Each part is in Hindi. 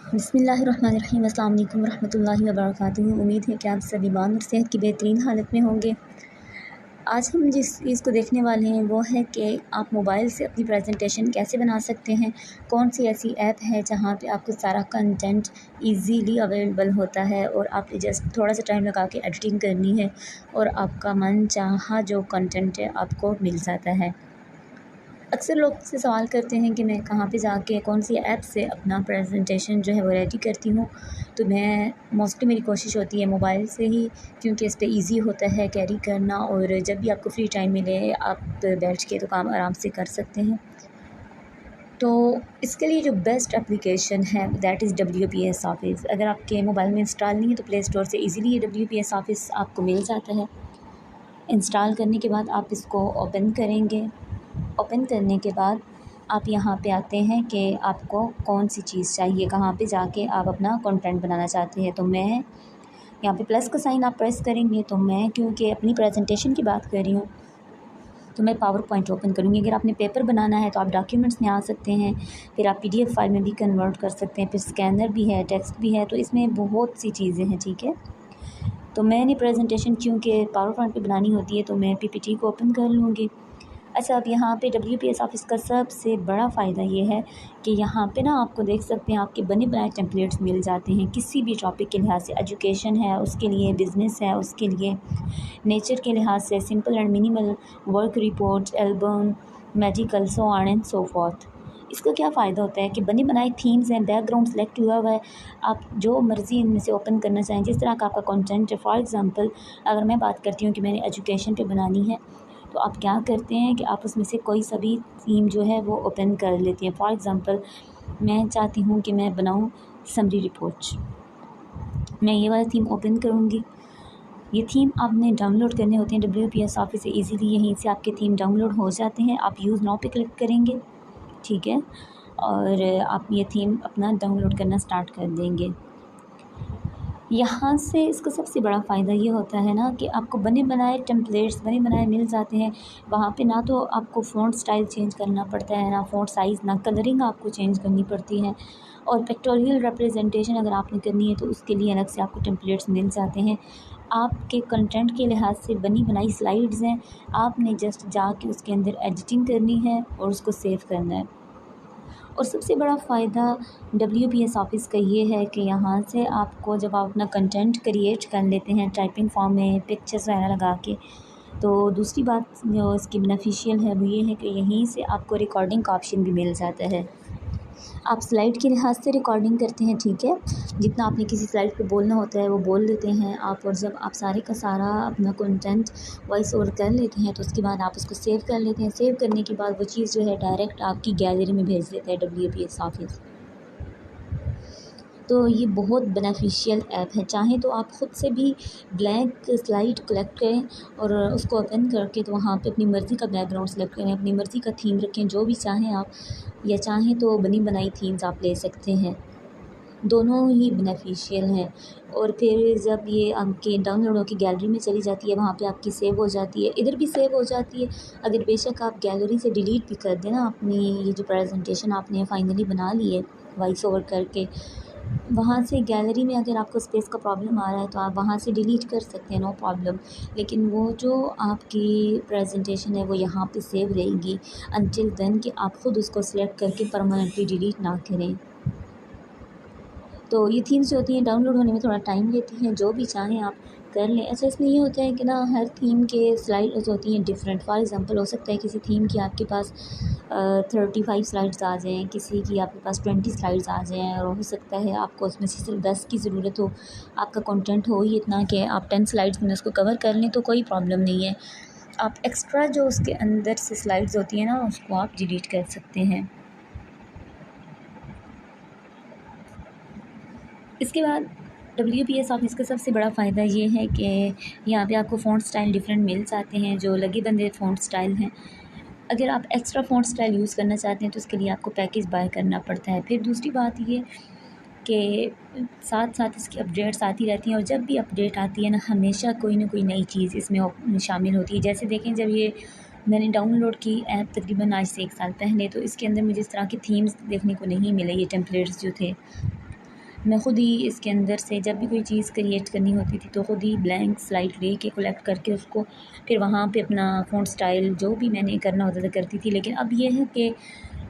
बिस्मिल्लाहिर्रहमानिर्रहीम। अस्सलाम वालेकुम रहमतुल्लाहि व बरकातुहू। उम्मीद है कि आप सभी ईमान और सेहत की बेहतरीन हालत में होंगे। आज हम जिस चीज़ को देखने वाले हैं वो है कि आप मोबाइल से अपनी प्रेजेंटेशन कैसे बना सकते हैं। कौन सी ऐसी ऐप है जहाँ पे आपको सारा कंटेंट इजीली अवेलेबल होता है और आपने जस्ट थोड़ा सा टाइम लगा के एडिटिंग करनी है और आपका मन चाहा जो कंटेंट है आपको मिल जाता है। अक्सर लोग मुझसे सवाल करते हैं कि मैं कहाँ पे जाके कौन सी ऐप से अपना प्रेजेंटेशन जो है वो रेडी करती हूँ। तो मैं मोस्टली मेरी कोशिश होती है मोबाइल से ही, क्योंकि इस पे ईज़ी होता है कैरी करना और जब भी आपको फ्री टाइम मिले आप बैठ के तो काम आराम से कर सकते हैं। तो इसके लिए जो बेस्ट एप्लीकेशन है दैट इज़ WPS ऑफ़िस। अगर आपके मोबाइल में इंस्टॉल नहीं है तो प्ले स्टोर से ईज़िली ये WPS ऑफ़िस आपको मिल जाता है। इंस्टॉल करने के बाद आप इसको ओपन करेंगे। ओपन करने के बाद आप यहाँ पे आते हैं कि आपको कौन सी चीज़ चाहिए, कहाँ पे जाके आप अपना कंटेंट बनाना चाहते हैं। तो मैं यहाँ पे प्लस का साइन आप प्रेस करेंगे। तो मैं क्योंकि अपनी प्रेजेंटेशन की बात कर रही हूँ तो मैं पावर पॉइंट ओपन करूँगी। अगर आपने पेपर बनाना है तो आप डॉक्यूमेंट्स में आ सकते हैं, फिर आप PDF फाइल में भी कन्वर्ट कर सकते हैं, फिर स्कैनर भी है, टेक्स्ट भी है, तो इसमें बहुत सी चीज़ें हैं। ठीक है, तो मैंने प्रेजेंटेशन क्योंकि पावर पॉइंट पे बनानी होती है तो मैं PPT को ओपन कर लूँगी। अच्छा, अब यहाँ पे WPS ऑफ़िस का सबसे बड़ा फ़ायदा ये है कि यहाँ पे ना आपको देख सकते हैं आपके बने बनाए टेम्पलेट्स मिल जाते हैं किसी भी टॉपिक के लिहाज से। एजुकेशन है उसके लिए, बिज़नेस है उसके लिए, नेचर के लिहाज से simple and minimal, work report, album, medical, so on and so forth. इसका क्या फ़ायदा होता है कि बने बनाए थीम्स हैं, बैकग्राउंड सेलेक्ट हुआ हुआ है, आप जो मर्ज़ी इनमें से ओपन करना चाहें, जिस तरह का आपका कंटेंट है। फॉर एग्ज़ाम्पल अगर मैं बात करती हूँ कि मैंने एजुकेशन पे बनानी है तो आप क्या करते हैं कि आप उसमें से कोई सा भी थीम जो है वो ओपन कर लेती हैं। फॉर एग्ज़ाम्पल मैं चाहती हूँ कि मैं बनाऊँ समरी रिपोर्ट, मैं ये वाला थीम ओपन करूँगी। ये थीम आपने डाउनलोड करने होते हैं WPS ऑफ़िस से ईज़िली, यहीं से आपके थीम डाउनलोड हो जाते हैं। आप यूज़ नाउ पे क्लिक करेंगे, ठीक है, और आप ये थीम अपना डाउनलोड करना स्टार्ट कर देंगे। यहाँ से इसका सबसे बड़ा फ़ायदा ये होता है ना कि आपको बने बनाए टेम्पलेट्स बने बनाए मिल जाते हैं। वहाँ पे ना तो आपको फ़ॉन्ट स्टाइल चेंज करना पड़ता है, ना फ़ॉन्ट साइज़, ना कलरिंग आपको चेंज करनी पड़ती है। और पिक्टोरियल रिप्रेजेंटेशन अगर आपने करनी है तो उसके लिए अलग से आपको टेम्पलेट्स मिल जाते हैं। आपके कंटेंट के लिहाज से बनी बनाई स्लाइड्स हैं, आपने जस्ट जाके उसके अंदर एडिटिंग करनी है और उसको सेव करना है। और सबसे बड़ा फ़ायदा WPS ऑफ़िस का ये है कि यहाँ से आपको जब आप अपना कंटेंट क्रिएट कर लेते हैं टाइपिंग फॉर्म में पिक्चर्स वगैरह लगा के, तो दूसरी बात जो इसकी बेनिफिशियल है वो ये है कि यहीं से आपको रिकॉर्डिंग का ऑप्शन भी मिल जाता है। आप स्लाइड के लिहाज से रिकॉर्डिंग करते हैं, ठीक है, जितना आपने किसी स्लाइड पे बोलना होता है वो बोल देते हैं आप। और जब आप सारे का सारा अपना कंटेंट वॉइस ओवर कर लेते हैं तो उसके बाद आप उसको सेव कर लेते हैं। सेव करने के बाद वो चीज़ जो है डायरेक्ट आपकी गैलरी में भेज देता है WPS ऑफ़िस। तो ये बहुत बेनिफिशियल ऐप है। चाहें तो आप ख़ुद से भी ब्लैंक स्लाइड कलेक्ट करें और उसको ओपन करके तो वहाँ पे अपनी मर्ज़ी का बैकग्राउंड सेलेक्ट करें, अपनी मर्ज़ी का थीम रखें, जो भी चाहें आप, या चाहें तो बनी बनाई थीम्स आप ले सकते हैं। दोनों ही बेनिफिशियल हैं। और फिर जब ये आपके डाउनलोड होकर गैलरी में चली जाती है वहाँ पे आपकी सेव हो जाती है, इधर भी सेव हो जाती है। अगर बेशक आप गैलरी से डिलीट भी कर दें ना अपनी ये जो प्रेजेंटेशन आपने फाइनली बना ली है वॉइस ओवर करके, वहाँ से गैलरी में अगर आपको स्पेस का प्रॉब्लम आ रहा है तो आप वहाँ से डिलीट कर सकते हैं, नो प्रॉब्लम। लेकिन वो जो आपकी प्रेजेंटेशन है वो यहाँ पे सेव रहेगी अनटिल देन कि आप ख़ुद उसको सिलेक्ट करके परमानेंटली डिलीट ना करें। तो ये थीम्स जो होती हैं डाउनलोड होने में थोड़ा टाइम लेती हैं, जो भी चाहें आप कर लें। अच्छा, इसमें ये होता है कि ना हर थीम के स्लाइड्स होती हैं डिफरेंट। फॉर एग्ज़ाम्पल हो सकता है किसी थीम की आपके पास 35 स्लाइड्स आ जाएँ, किसी की आपके पास 20 स्लाइड्स आ जाएँ, और हो सकता है आपको उसमें से सिर्फ 10 की ज़रूरत हो। आपका कंटेंट हो ही इतना कि आप 10 स्लाइड्स में उसको कवर कर लें तो कोई प्रॉब्लम नहीं है। आप एक्स्ट्रा जो उसके अंदर से स्लाइड्स होती हैं ना उसको आप डिलीट कर सकते हैं। इसके बाद WPS ऑफ़िस का सबसे बड़ा फ़ायदा ये है कि यहाँ पे आपको फ़ॉन्ट स्टाइल डिफरेंट मिल जाते हैं जो लगे बंदे फ़ॉन्ट स्टाइल हैं। अगर आप एक्स्ट्रा फ़ॉन्ट स्टाइल यूज़ करना चाहते हैं तो उसके लिए आपको पैकेज बाय करना पड़ता है। फिर दूसरी बात ये कि साथ साथ इसकी अपडेट्स आती रहती हैं, और जब भी अपडेट आती है ना हमेशा कोई ना कोई नई चीज़ इसमें शामिल होती है। जैसे देखें, जब ये मैंने डाउनलोड की ऐप तकरीबन आज से 1 साल पहले, तो इसके अंदर मुझे इस तरह की थीम्स देखने को नहीं मिले, ये टेम्पलेट्स जो थे। मैं ख़ुद ही इसके अंदर से जब भी कोई चीज़ क्रिएट करनी होती थी तो ख़ुद ही ब्लैंक स्लाइड लेके कलेक्ट करके उसको फिर वहाँ पे अपना फ़ॉन्ट स्टाइल जो भी मैंने करना होता था करती थी। लेकिन अब ये है कि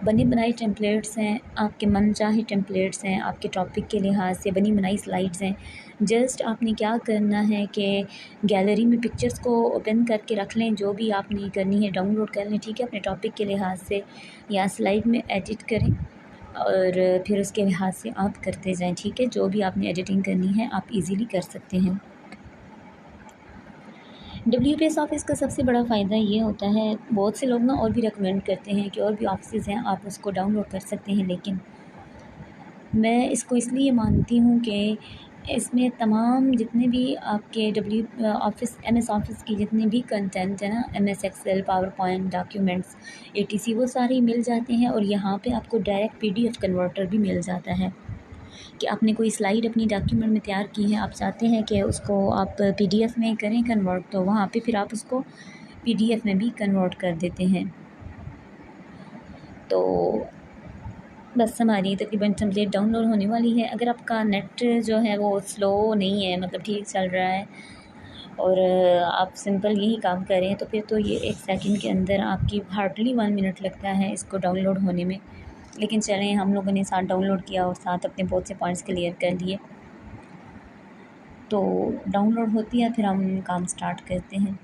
बनी बनाई टेम्पलेट्स हैं, आपके मनचाहे टेम्पलेट्स हैं, आपके टॉपिक के लिहाज से बनी बनाई स्लाइड्स हैं। जस्ट आपने क्या करना है कि गैलरी में पिक्चर्स को ओपन करके रख लें, जो भी आपने करनी है डाउनलोड कर लें, ठीक है, अपने टॉपिक के लिहाज से, या स्लाइड में एडिट करें और फिर उसके लिहाज से आप करते जाएं, ठीक है। जो भी आपने एडिटिंग करनी है आप इजीली कर सकते हैं। WPS ऑफ़िस का सबसे बड़ा फ़ायदा ये होता है, बहुत से लोग ना और भी रिकमेंड करते हैं कि और भी ऑफ़िसेज़ हैं, आप उसको डाउनलोड कर सकते हैं, लेकिन मैं इसको इसलिए मानती हूँ कि इसमें तमाम जितने भी आपके MS ऑफ़िस की जितने भी कंटेंट है ना, MS Excel, PowerPoint, documents, etc, वो सारे मिल जाते हैं। और यहाँ पे आपको डायरेक्ट PDF कन्वर्टर भी मिल जाता है कि आपने कोई स्लाइड अपनी डॉक्यूमेंट में तैयार की है, आप चाहते हैं कि उसको आप PDF में करें कन्वर्ट, तो वहाँ पे फिर आप उसको PDF में भी कन्वर्ट कर देते हैं। तो बस हमारी तकरीबन टेम्पलेट डाउनलोड होने वाली है। अगर आपका नेट जो है वो स्लो नहीं है, मतलब ठीक चल रहा है और आप सिंपल यही काम करें, तो फिर तो ये 1 सेकंड के अंदर आपकी हार्डली 1 मिनट लगता है इसको डाउनलोड होने में। लेकिन चलें, हम लोगों ने साथ डाउनलोड किया और साथ अपने बहुत से पॉइंट्स क्लियर कर लिए। तो डाउनलोड होती है, फिर हम काम स्टार्ट करते हैं।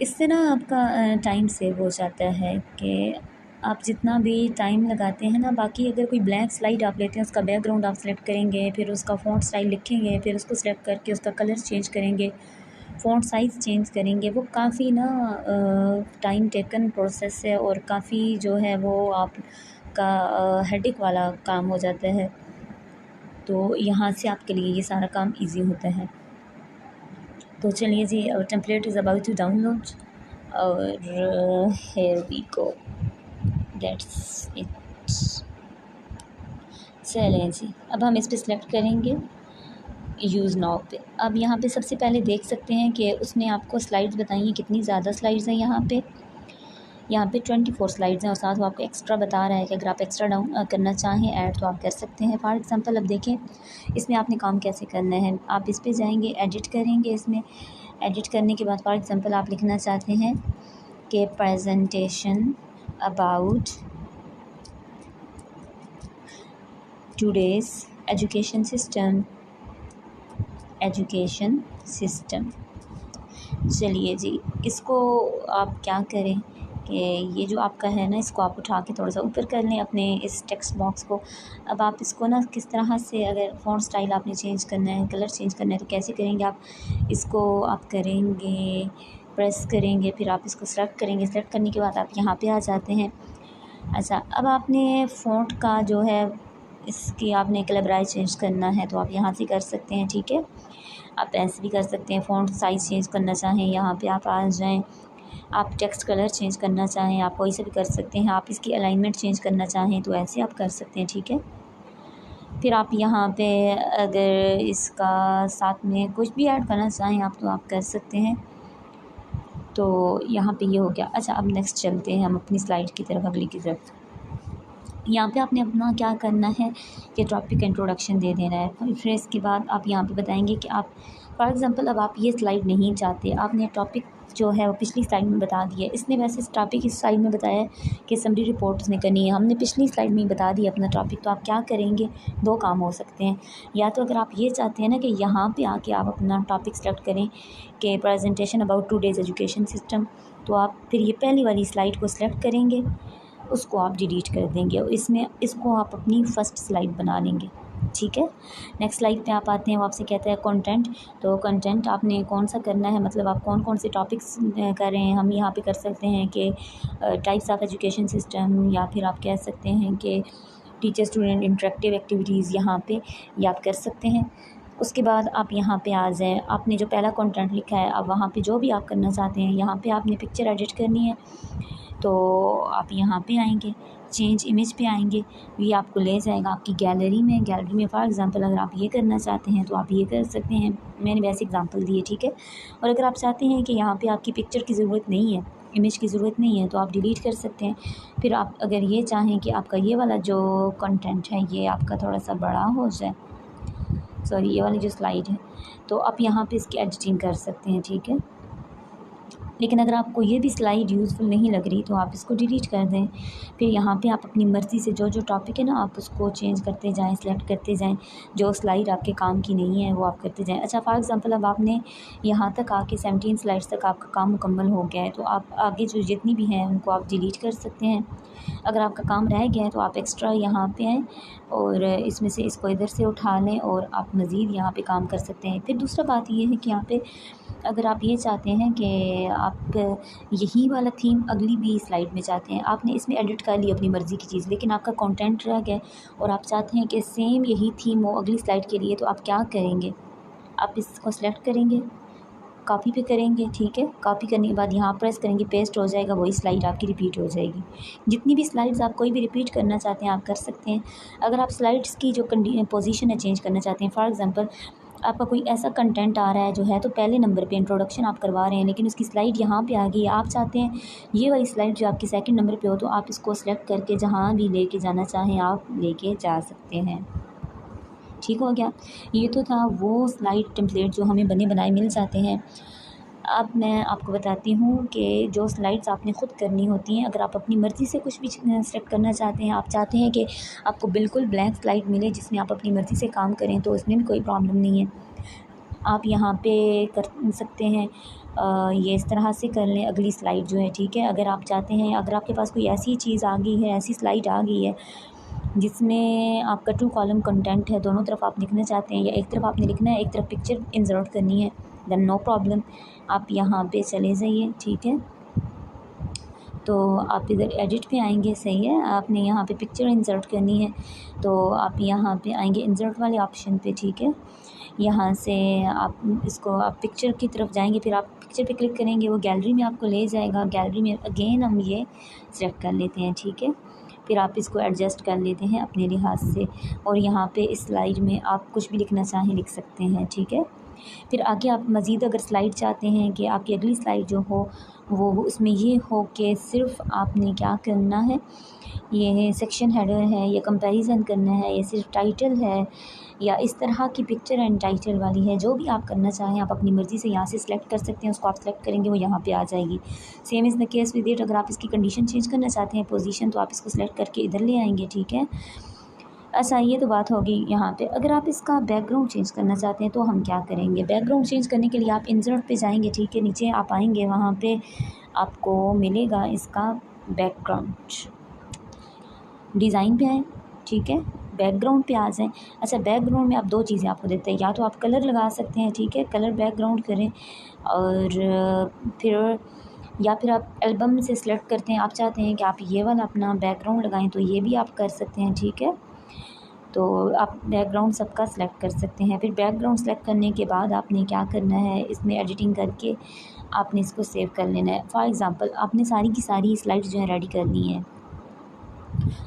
इससे ना आपका टाइम सेव हो जाता है कि आप जितना भी टाइम लगाते हैं ना, बाकी अगर कोई ब्लैंक स्लाइड आप लेते हैं, उसका बैकग्राउंड आप सेलेक्ट करेंगे, फिर उसका फ़ॉन्ट स्टाइल लिखेंगे, फिर उसको सेलेक्ट करके उसका कलर चेंज करेंगे, फ़ॉन्ट साइज़ चेंज करेंगे, वो काफ़ी ना टाइम टेकन प्रोसेस है और काफ़ी जो है वो आपका हेडेक वाला काम हो जाता है। तो यहाँ से आपके लिए ये सारा काम ईज़ी होता है। तो चलिए जी, template is about to download और here we go, that's it. चलें जी, अब हम इस पे सिलेक्ट करेंगे यूज़ नाउ पे। अब यहाँ पे सबसे पहले देख सकते हैं कि उसने आपको स्लाइड्स बताई हैं, कितनी ज़्यादा स्लाइड्स हैं यहाँ पे 24 स्लाइड्स हैं और साथ वो आपको एक्स्ट्रा बता रहा है कि अगर आप एक्स्ट्रा डाउन करना चाहें ऐड तो आप कर सकते हैं। फॉर एग्ज़ाम्पल अब देखें इसमें आपने काम कैसे करना है। आप इस पे जाएंगे, एडिट करेंगे। इसमें एडिट करने के बाद फॉर एग्ज़ाम्पल आप लिखना चाहते हैं कि presentation about today's education system. चलिए जी, इसको आप क्या करें कि ये जो आपका है ना, इसको आप उठा के थोड़ा सा ऊपर कर लें अपने इस टेक्स्ट बॉक्स को। अब आप इसको ना किस तरह से, अगर फ़ॉन्ट स्टाइल आपने चेंज करना है, कलर चेंज करना है, तो कैसे करेंगे आप इसको? आप करेंगे, प्रेस करेंगे, फिर आप इसको सेलेक्ट करेंगे। सेलेक्ट करने के बाद आप यहाँ पे आ जाते हैं। अच्छा, अब आपने फ़ॉन्ट का जो है इसकी आपने कलर चेंज करना है तो आप यहाँ से कर सकते हैं, ठीक है। आप ऐसे भी कर सकते हैं। फ़ॉन्ट साइज़ चेंज करना चाहें, यहाँ पे आप आ जाएं। आप टेक्स्ट कलर चेंज करना चाहें, आप वैसे भी कर सकते हैं। आप इसकी अलाइनमेंट चेंज करना चाहें तो ऐसे आप कर सकते हैं, ठीक है। फिर आप यहाँ पे अगर इसका साथ में कुछ भी ऐड करना चाहें आप तो आप कर सकते हैं। तो यहाँ पे ये हो गया। अच्छा, अब नेक्स्ट चलते हैं हम अपनी स्लाइड की तरफ, अगली की तरफ। यहाँ पे आपने अपना क्या करना है कि टॉपिक इंट्रोडक्शन दे देना है। फिर इसके बाद आप यहाँ पे बताएंगे कि आप फॉर एग्ज़ाम्पल अब आप ये स्लाइड नहीं चाहते, आपने टॉपिक जो है वो पिछली स्लाइड में बता दिया। इसने वैसे इस टॉपिक इस स्लाइड में बताया है कि समरी रिपोर्ट उसने करनी है, हमने पिछली स्लाइड में ही बता दिया अपना टॉपिक। तो आप क्या करेंगे, 2 काम हो सकते हैं। या तो अगर आप ये चाहते हैं ना कि यहाँ पे आके आप अपना टॉपिक सेलेक्ट करें कि presentation about today's education system, तो आप फिर ये पहली वाली स्लाइड को सिलेक्ट करेंगे, उसको आप डिलीट कर देंगे और इसको आप अपनी फ़र्स्ट स्लाइड बना लेंगे, ठीक है। नेक्स्ट स्लाइड पे आप आते हैं, वो आपसे कहता है कंटेंट। तो कंटेंट आपने कौन सा करना है, मतलब आप कौन से टॉपिक्स कर रहे हैं। हम यहाँ पे कर सकते हैं कि टाइप्स ऑफ एजुकेशन सिस्टम, या फिर आप कह सकते हैं कि टीचर स्टूडेंट इंटरेक्टिव एक्टिविटीज़, यहाँ पे ये आप कर सकते हैं। उसके बाद आप यहाँ पे आ जाएँ, आपने जो पहला कंटेंट लिखा है अब वहाँ पे जो भी आप करना चाहते हैं, यहाँ पे आपने पिक्चर एडिट करनी है तो आप यहाँ पे आएंगे, चेंज इमेज पे आएंगे, ये आपको ले जाएगा आपकी गैलरी में। गैलरी में फॉर एग्ज़ाम्पल अगर आप ये करना चाहते हैं तो आप ये कर सकते हैं। मैंने वैसे एग्ज़ाम्पल दिए, ठीक है। और अगर आप चाहते हैं कि यहाँ पे आपकी पिक्चर की ज़रूरत नहीं है, इमेज की ज़रूरत नहीं है तो आप डिलीट कर सकते हैं। फिर आप अगर ये चाहें कि आपका ये वाला जो कंटेंट है ये आपका थोड़ा सा बड़ा हो जाए, सॉरी ये वाली जो स्लाइड है, तो आप यहाँ पे इसकी एडिटिंग कर सकते हैं, ठीक है। लेकिन अगर आपको ये भी स्लाइड यूज़फुल नहीं लग रही तो आप इसको डिलीट कर दें। फिर यहाँ पे आप अपनी मर्ज़ी से जो जो टॉपिक है ना आप उसको चेंज करते जाएँ, सिलेक्ट करते जाएँ। जो स्लाइड आपके काम की नहीं है वो आप करते जाएँ। अच्छा, फॉर एग्ज़ाम्पल अब आपने यहाँ तक आके 17 स्लाइड्स तक आपका काम मुकम्मल हो गया है तो आप आगे जो जितनी भी हैं उनको आप डिलीट कर सकते हैं। अगर आपका काम रह गया है तो आप एक्स्ट्रा यहाँ पे आएँ और इसमें से इसको इधर से उठा लें और आप मज़ीद यहाँ पे काम कर सकते हैं। फिर दूसरा बात ये है कि यहाँ पे अगर आप ये चाहते हैं कि आप यही वाला थीम अगली भी स्लाइड में चाहते हैं, आपने इसमें एडिट कर ली अपनी मर्ज़ी की चीज़, लेकिन आपका कंटेंट रह गया और आप चाहते हैं कि सेम यही थीम हो अगली स्लाइड के लिए, तो आप क्या करेंगे? आप इसको सेलेक्ट करेंगे, कॉपी पे करेंगे, ठीक है। कॉपी करने के बाद यहाँ प्रेस करेंगे, पेस्ट हो जाएगा, वही स्लाइड आपकी रिपीट हो जाएगी। जितनी भी स्लाइड्स आप कोई भी रिपीट करना चाहते हैं आप कर सकते हैं। अगर आप स्लाइड्स की जो पोजीशन है चेंज करना चाहते हैं, फॉर एग्ज़ाम्पल आपका कोई ऐसा कंटेंट आ रहा है जो है तो पहले नंबर पे इंट्रोडक्शन आप करवा रहे हैं, लेकिन उसकी स्लाइड यहाँ पे आ गई है, आप चाहते हैं ये वाली स्लाइड जो आपकी सेकंड नंबर पे हो, तो आप इसको सेलेक्ट करके जहाँ भी लेके जाना चाहें आप लेके जा सकते हैं। ठीक हो गया। ये तो था वो स्लाइड टेम्पलेट जो हमें बने बनाए मिल जाते हैं। अब मैं आपको बताती हूँ कि जो स्लाइड्स आपने ख़ुद करनी होती हैं, अगर आप अपनी मर्ज़ी से कुछ भी सेलेक्ट करना चाहते हैं, आप चाहते हैं कि आपको बिल्कुल ब्लैंक स्लाइड मिले जिसमें आप अपनी मर्ज़ी से काम करें, तो उसमें भी कोई प्रॉब्लम नहीं है। आप यहाँ पे कर सकते हैं ये इस तरह से कर लें अगली स्लाइड जो है, ठीक है। अगर आप चाहते हैं, अगर आपके पास कोई ऐसी चीज़ आ गई है, ऐसी स्लाइड आ गई है जिसमें आपका 2 कॉलम कंटेंट है, दोनों तरफ आप लिखना चाहते हैं या एक तरफ आपने लिखना है, एक तरफ पिक्चर इंसर्ट करनी है, देन नो प्रॉब्लम, आप यहाँ पे चले जाइए, ठीक है। तो आप इधर एडिट पे आएंगे, सही है। आपने यहाँ पे पिक्चर इंसर्ट करनी है तो आप यहाँ पे आएंगे इंसर्ट वाले ऑप्शन पे, ठीक है। यहाँ से आप इसको आप पिक्चर की तरफ जाएंगे, फिर आप पिक्चर पे क्लिक करेंगे, वो गैलरी में आपको ले जाएगा। गैलरी में अगेन हम ये सिलेक्ट कर लेते हैं, ठीक है। फिर आप इसको एडजस्ट कर लेते हैं अपने लिहाज से और यहाँ पे इस स्लाइड में आप कुछ भी लिखना चाहें लिख सकते हैं, ठीक है। फिर आगे आप मज़ीद अगर स्लाइड चाहते हैं कि आपकी अगली स्लाइड जो हो वो उसमें ये हो कि सिर्फ़ आपने क्या करना है, ये सेक्शन हेडर है या कंपैरिजन करना है या सिर्फ टाइटल है या इस तरह की पिक्चर एंड टाइटल वाली है, जो भी आप करना चाहें आप अपनी मर्ज़ी से यहाँ से सिलेक्ट कर सकते हैं। उसको आप सिलेक्ट करेंगे वो यहाँ पे आ जाएगी। Same is the case with it, अगर आप इसकी कंडीशन चेंज करना चाहते हैं पोजीशन, तो आप इसको सिलेक्ट करके इधर ले आएंगे, ठीक है। अच्छा, ये तो बात होगी यहाँ पे। अगर आप इसका बैकग्राउंड चेंज करना चाहते हैं तो हम क्या करेंगे? बैकग्राउंड चेंज करने के लिए आप इंसर्ट पे जाएंगे, ठीक है। नीचे आप आएंगे, वहाँ पे आपको मिलेगा इसका बैकग्राउंड, डिज़ाइन पे आएँ, ठीक है। बैकग्राउंड पे आ जाएँ। अच्छा, बैकग्राउंड में आप 2 चीज़ें आपको देते हैं, या तो आप कलर लगा सकते हैं, ठीक है, कलर बैकग्राउंड करें और फिर आप एल्बम से सिलेक्ट करते हैं, आप चाहते हैं कि आप ये वाला अपना बैकग्राउंड लगाएं तो ये भी आप कर सकते हैं, ठीक है। तो आप बैकग्राउंड सबका सिलेक्ट कर सकते हैं। फिर बैकग्राउंड सेलेक्ट करने के बाद आपने क्या करना है, इसमें एडिटिंग करके आपने इसको सेव कर लेना है। फॉर एग्ज़ाम्पल आपने सारी की सारी स्लाइड्स जो है रेडी करनी है,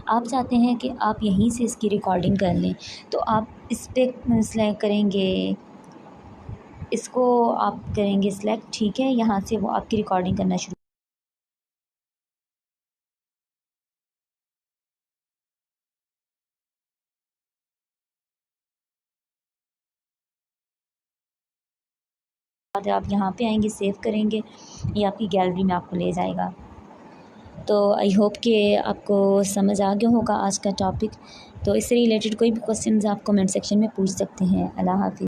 आप चाहते हैं कि आप यहीं से इसकी रिकॉर्डिंग कर लें, तो आप इस पर सेलेक्ट करेंगे, इसको आप करेंगे सिलेक्ट, ठीक है। यहाँ से वो आपकी रिकॉर्डिंग करना शुरू बाद आप यहाँ पे आएंगे, सेव करेंगे, ये आपकी गैलरी में आपको ले जाएगा। तो आई होप कि आपको समझ आ गया होगा आज का टॉपिक। तो इससे रिलेटेड कोई भी क्वेश्चंस आप कमेंट सेक्शन में पूछ सकते हैं। अल्लाह हाफ़िज़।